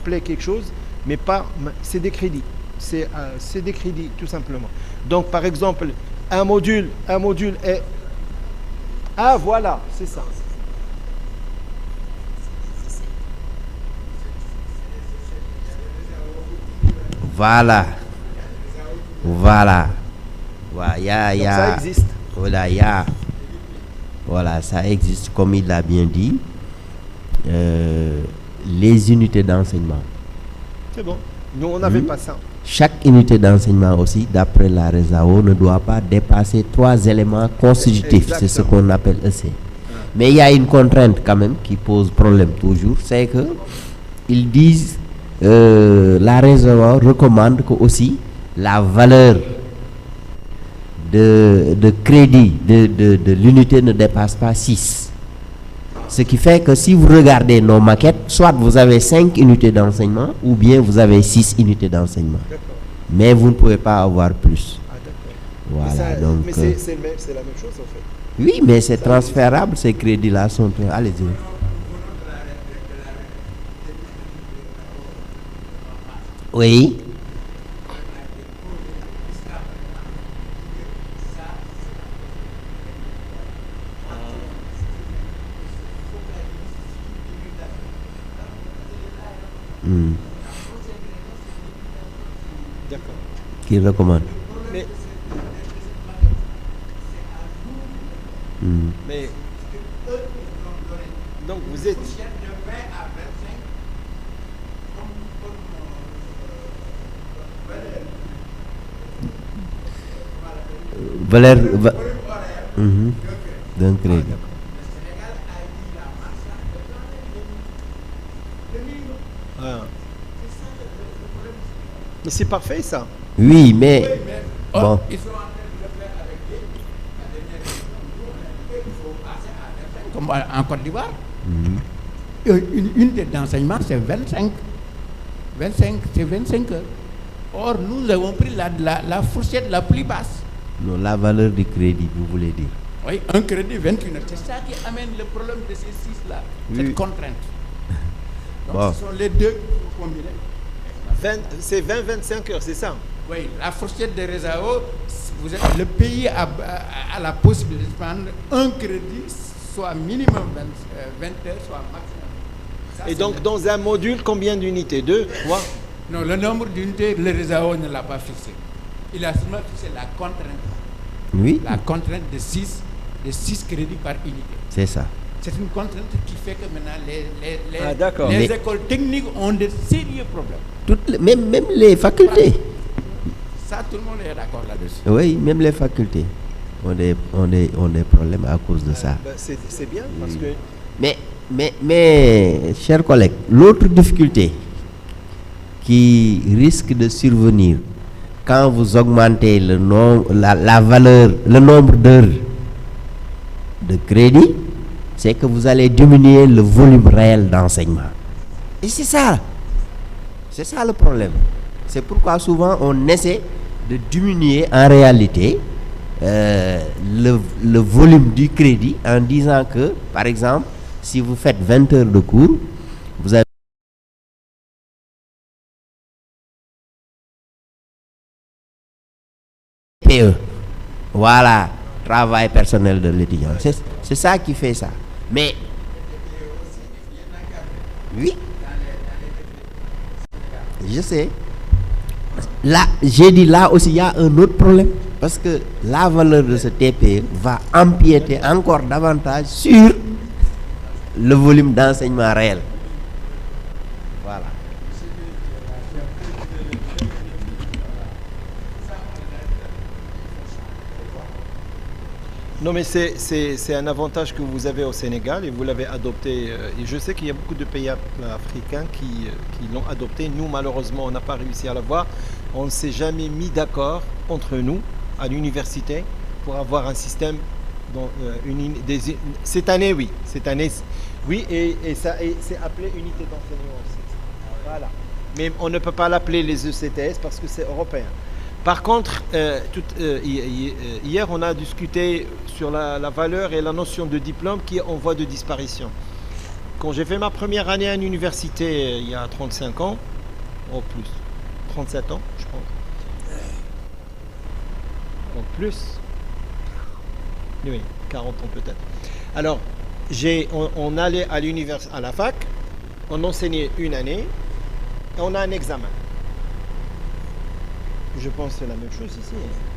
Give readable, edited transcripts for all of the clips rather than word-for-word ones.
appelé quelque chose, mais pas, c'est des crédits. C'est des crédits, tout simplement. Donc, par exemple, un module est... Ah, voilà, c'est ça. Voilà. Voilà. Ça existe. Voilà, ça existe, comme il l'a bien dit. Les unités d'enseignement. C'est bon. Nous, on n'avait pas ça. Chaque unité d'enseignement aussi, d'après la RESAO, ne doit pas dépasser 3 éléments constitutifs. Exactement. C'est ce qu'on appelle EC. Mais il y a une contrainte quand même qui pose problème toujours, c'est que ils disent, la RESAO recommande que aussi la valeur de crédit de l'unité ne dépasse pas 6. Ce qui fait que si vous regardez nos maquettes, soit vous avez 5 unités d'enseignement ou bien vous avez 6 unités d'enseignement. Mais vous ne pouvez pas avoir plus. Ah, d'accord. Voilà, Mais, donc, mais c'est la même chose en fait. oui, mais c'est transférable, ces crédits-là sont... Allez-y. Oui. D'accord. Qui recommande. Mais donc vous êtes... Valeur d'un crédit. Ah. Mais c'est parfait ça. Oui, mais bon. Comme en Côte d'Ivoire, une unité d'enseignement, c'est 25. 25, c'est 25 heures. Or, nous avons pris la fourchette la plus basse. Non, la valeur du crédit, vous voulez dire. Oui, un crédit 21 heures. C'est ça qui amène le problème de ces 6-là, cette contrainte. Donc, Bon. ce sont les deux qu'il faut combiner. C'est 20-25 heures, c'est ça? Oui, la fourchette de RESAO, le pays a la possibilité de prendre un crédit, soit minimum 20 heures, soit maximum. Ça, Et donc, dans un module, combien d'unités? 2, 3? Non, le nombre d'unités, le RESAO ne l'a pas fixé. Il a seulement fixé la contrainte. Oui. La contrainte de 6 crédits par unité. C'est ça. C'est une contrainte qui fait que maintenant Mais... les écoles techniques ont de sérieux problèmes. Même les facultés. Ça, tout le monde est d'accord là-dessus. Oui, même les facultés ont des problèmes à cause de ça. C'est bien parce que... Mais, chers collègues, l'autre difficulté qui risque de survenir quand vous augmentez la valeur, le nombre d'heures de crédit, c'est que vous allez diminuer le volume réel d'enseignement. Et c'est ça le problème. C'est pourquoi souvent on essaie de diminuer en réalité le volume du crédit en disant que, par exemple, si vous faites 20 heures de cours, vous avez PE. Voilà, travail personnel de l'étudiant. C'est ça qui fait ça. Mais, oui, je sais. Là, j'ai dit là aussi, il y a un autre problème. Parce que la valeur de ce TPE va empiéter encore davantage sur le volume d'enseignement réel. Voilà. Non, mais c'est un avantage que vous avez au Sénégal et vous l'avez adopté. Et je sais qu'il y a beaucoup de pays africains qui l'ont adopté. Nous, malheureusement, on n'a pas réussi à l'avoir. On ne s'est jamais mis d'accord entre nous à l'université pour avoir un système. Cette année, oui. Cette année, oui, et c'est appelé unité d'enseignement aussi. Voilà. Mais on ne peut pas l'appeler les ECTS parce que c'est européen. Par contre, hier, on a discuté sur la valeur et la notion de diplôme qui est en voie de disparition. Quand j'ai fait ma première année à l'université il y a 35 ans, au plus, 37 ans, je pense. En plus, oui, 40 ans peut-être. Alors, on allait à la fac, on enseignait une année, et on a un examen. Je pense que c'est la même chose ici.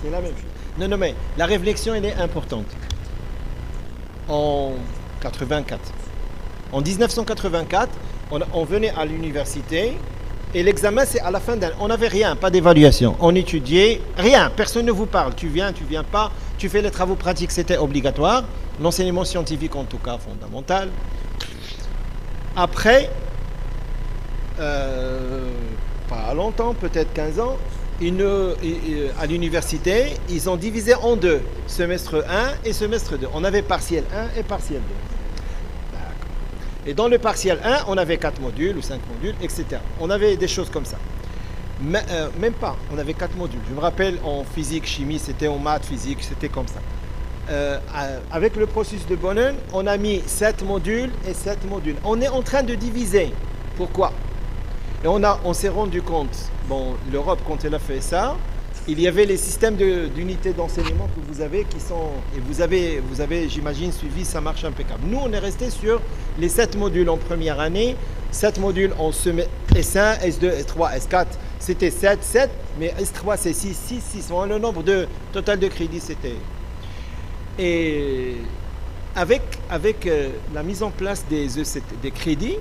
C'est la même chose. Non, mais la réflexion, elle est importante. En 84. En 1984, on venait à l'université et l'examen, c'est à la fin d'un... On n'avait rien, pas d'évaluation. On étudiait, rien, personne ne vous parle. Tu viens pas, tu fais les travaux pratiques, c'était obligatoire. L'enseignement scientifique, en tout cas, fondamental. Après, pas longtemps, peut-être 15 ans, à l'université, ils ont divisé en deux, semestre 1 et semestre 2. On avait partiel 1 et partiel 2. Et dans le partiel 1, on avait 4 modules ou 5 modules, etc. On avait des choses comme ça. Mais, même pas, on avait 4 modules. Je me rappelle, en physique, chimie, c'était en maths, physique, c'était comme ça. Avec le processus de Bonnen, on a mis 7 modules et 7 modules. On est en train de diviser. Pourquoi? Et on s'est rendu compte, bon, l'Europe, quand elle a fait ça, il y avait les systèmes d'unités d'enseignement que vous avez qui sont... Et vous avez, j'imagine, suivi, ça marche impeccable. Nous, on est resté sur les 7 modules en première année, 7 modules en S1, S2, S3, S4, c'était 7, mais S3, c'est 6. Le nombre total de crédits, c'était... Et avec la mise en place des crédits,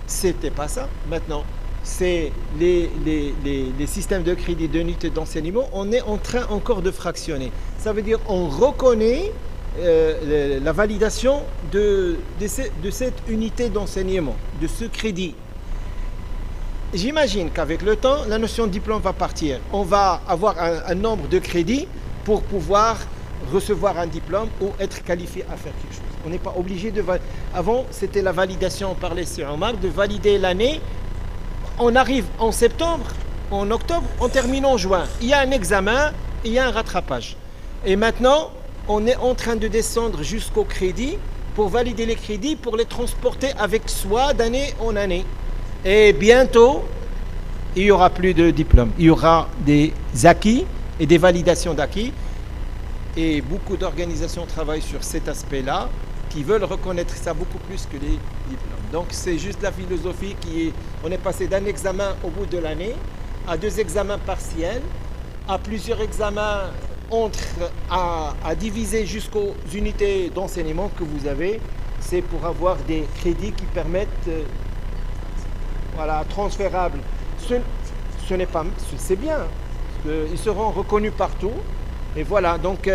c'était pas ça. Maintenant, c'est les systèmes de crédit d'unité d'enseignement, on est en train encore de fractionner. Ça veut dire on reconnaît la validation de cette unité d'enseignement, de ce crédit. J'imagine qu'avec le temps, la notion de diplôme va partir. On va avoir un nombre de crédits pour pouvoir recevoir un diplôme ou être qualifié à faire quelque chose. On n'est pas obligé de... Avant, c'était la validation, on parlait sur Omar, de valider l'année. On arrive en septembre, en octobre, on termine en juin. Il y a un examen, il y a un rattrapage. Et maintenant, on est en train de descendre jusqu'au crédit pour valider les crédits, pour les transporter avec soi d'année en année. Et bientôt, il n'y aura plus de diplôme. Il y aura des acquis et des validations d'acquis. Et beaucoup d'organisations travaillent sur cet aspect-là, qui veulent reconnaître ça beaucoup plus que les diplômes. Donc c'est juste la philosophie on est passé d'un examen au bout de l'année à 2 examens partiels, à plusieurs examens à diviser jusqu'aux unités d'enseignement que vous avez. C'est pour avoir des crédits qui permettent, transférables. Ce n'est pas, c'est bien, ils seront reconnus partout. Et voilà, donc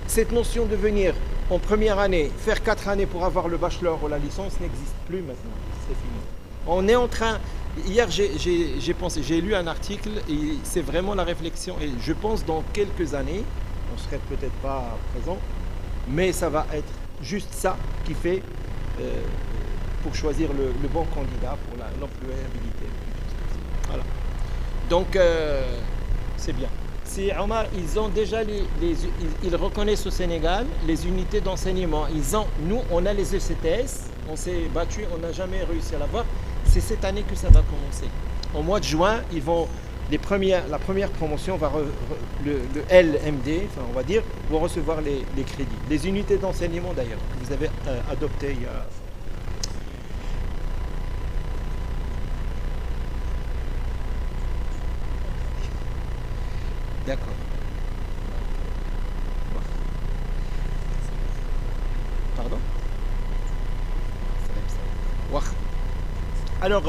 cette notion de venir en première année, faire 4 années pour avoir le bachelor ou la licence n'existe plus maintenant, c'est fini. On est en train, hier j'ai lu un article et c'est vraiment la réflexion et je pense dans quelques années, on ne serait peut-être pas présent, mais ça va être juste ça qui fait pour choisir le bon candidat pour l'employabilité. Voilà, donc c'est bien. Si Omar, ils ont déjà ils reconnaissent au Sénégal les unités d'enseignement. Nous, on a les ECTS, on s'est battu, on n'a jamais réussi à l'avoir. C'est cette année que ça va commencer. Au mois de juin, la première promotion le LMD, on va dire, vont recevoir les crédits. Les unités d'enseignement d'ailleurs, que vous avez adoptées il y a... D'accord. Pardon? Alors,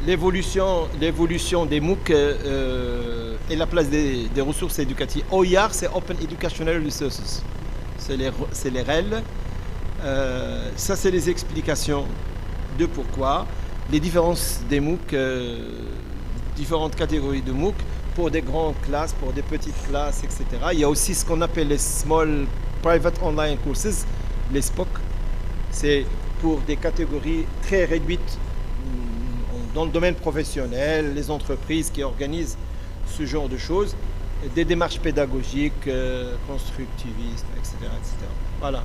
l'évolution des MOOC et la place des ressources éducatives. OER, c'est Open Educational Resources. C'est les REL. Ça, c'est les explications de pourquoi. Les différences des MOOC, différentes catégories de MOOC, pour des grandes classes, pour des petites classes, etc. Il y a aussi ce qu'on appelle les Small Private Online Courses, les SPOC. C'est pour des catégories très réduites dans le domaine professionnel, les entreprises qui organisent ce genre de choses, des démarches pédagogiques, constructivistes, etc., etc. Voilà.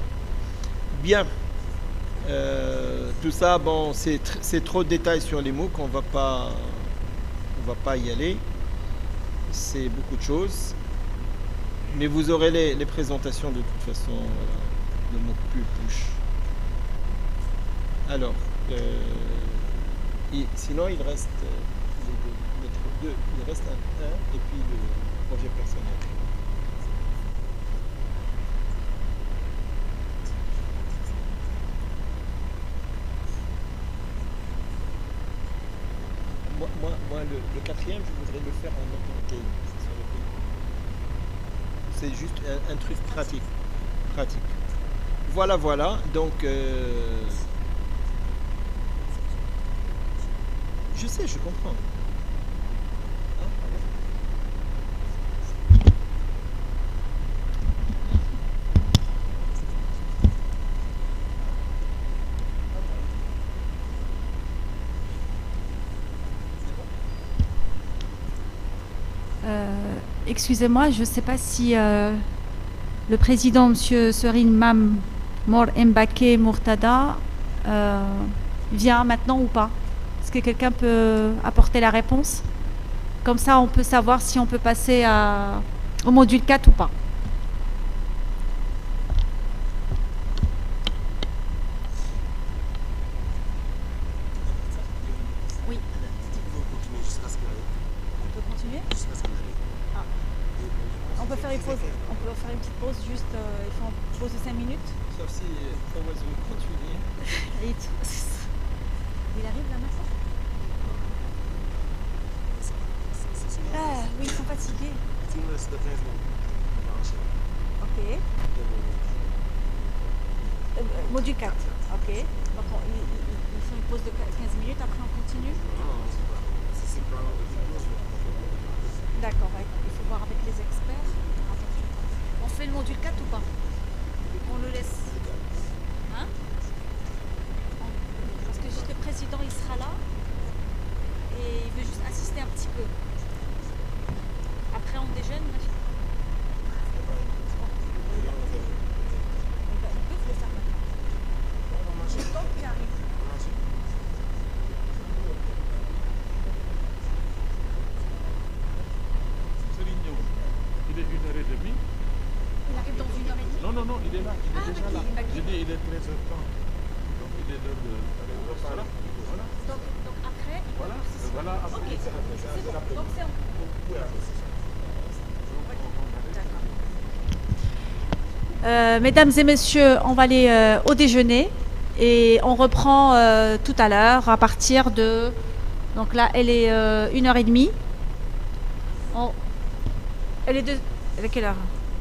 Bien. Tout ça, bon, c'est trop de détails sur les MOOC, on va pas y aller. C'est beaucoup de choses. Mais vous aurez les présentations de toute façon de MOOC push. Alors, sinon il reste les deux. Il reste un et puis le projet personnel. Moi, le quatrième, je voudrais le faire en open game. C'est juste un truc pratique. Voilà. Donc, je sais, je comprends. Excusez-moi, je ne sais pas si le président, M. Serine Mam Mor Mbake Murtada, vient maintenant ou pas. Est-ce que quelqu'un peut apporter la réponse? Comme ça, on peut savoir si on peut passer au module 4 ou pas. Oui. On peut continuer? On peut faire une pause. On peut faire une petite pause, juste il faut une pause de 5 minutes. Sauf si Fawaz veut continuer. Il arrive là maintenant? Ah oui, ils sont fatigués. Ok. Module 4. Ok. Donc ils font une pause de 15 minutes, après on continue? D'accord, il faut voir avec les experts. On fait le module 4 ou pas? On le laisse? Hein? Parce que juste le président il sera là et il veut juste assister un petit peu. Après on déjeune. Ils peuvent le faire maintenant. J'ai le temps qui arrive. Il est 1h30. Il arrive dans 1h30. Non, il est là, il est déjà là. Bakri. J'ai dit il est 13h30. Donc il est l'heure de. Voilà. Donc après, Voilà, après. ok, c'est bon. Donc c'est D'accord. Mesdames et messieurs, on va aller au déjeuner et on reprend tout à l'heure à partir de. Donc là, elle est 1h30. Elle est de. Elle est quelle heure?